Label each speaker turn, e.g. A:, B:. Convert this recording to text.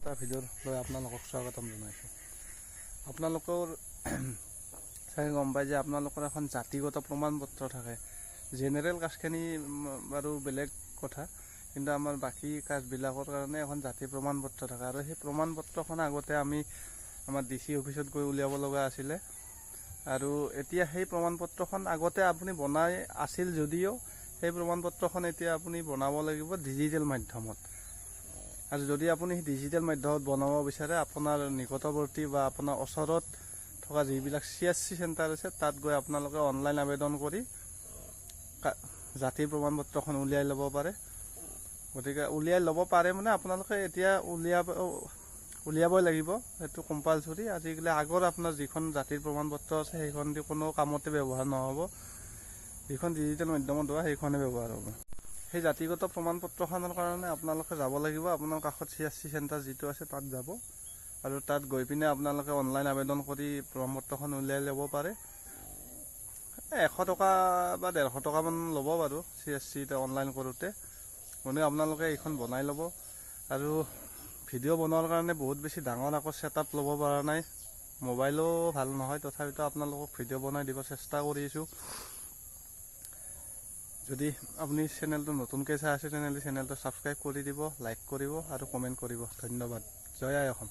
A: এটা ভিডিঅ'লৈ আপোনালোকক স্বাগতম জনাইছোঁ। আপোনালোকৰ চাগে গম পায় যে আপোনালোকৰ এখন জাতিগত প্ৰমাণপত্ৰ থাকে। জেনেৰেল কাষ্টখিনি বাৰু বেলেগ কথা, কিন্তু আমাৰ বাকী কাষ্টবিলাকৰ কাৰণে এখন জাতি প্ৰমাণপত্ৰ থাকে। আৰু সেই প্ৰমাণপত্ৰখন আগতে আমি আমাৰ DC অফিচত গৈ উলিয়াব লগা আছিলে। আৰু এতিয়া সেই প্ৰমাণপত্ৰখন আগতে আপুনি বনাই আছিল যদিও সেই প্ৰমাণপত্ৰখন এতিয়া আপুনি বনাব লাগিব ডিজিটেল মাধ্যমত। আৰু যদি আপুনি ডিজিটেল মাধ্যমত বনাব বিচাৰে, আপোনাৰ নিকটৱৰ্তী বা আপোনাৰ ওচৰত থকা যিবিলাক CSC চেণ্টাৰ আছে তাত গৈ আপোনালোকে অনলাইন আবেদন কৰি জাতিৰ প্ৰমাণপত্ৰখন উলিয়াই ল'ব পাৰে। গতিকে উলিয়াই ল'ব পাৰে মানে আপোনালোকে এতিয়া উলিয়াবই লাগিব, সেইটো কম্পালচৰি। আজিকালি আগৰ আপোনাৰ যিখন জাতিৰ প্ৰমাণপত্ৰ আছে সেইখন দি কোনো কামতে ব্যৱহাৰ নহ'ব, যিখন ডিজিটেল মাধ্যমত হোৱা সেইখনে ব্যৱহাৰ হ'ব। সেই জাতিগত প্ৰমাণপত্ৰখনৰ কাৰণে আপোনালোকে যাব লাগিব আপোনাৰ কাষত CSC চেণ্টাৰ যিটো আছে তাত যাব, আৰু তাত গৈ পিনে আপোনালোকে অনলাইন আবেদন কৰি প্ৰমাণপত্ৰখন উলিয়াই ল'ব পাৰে। 100 টকা বা 150 টকামান ল'ব বাৰু CSC অনলাইন কৰোঁতে। মানে আপোনালোকে এইখন বনাই ল'ব। আৰু ভিডিঅ' বনোৱাৰ কাৰণে বহুত বেছি ডাঙৰ আকৌ ছেটআপ ল'ব পৰা নাই, মোবাইলো ভাল নহয়, তথাপিতো আপোনালোকক ভিডিঅ' বনাই দিব চেষ্টা কৰিছোঁ। যদি আপুনি চেনেলটো নতুনকৈ চাই আছে তেনেহ'লে চেনেলটো ছাবস্ক্ৰাইব কৰি দিব, লাইক কৰিব আৰু কমেণ্ট কৰিব। ধন্যবাদ। জয় আই অসম।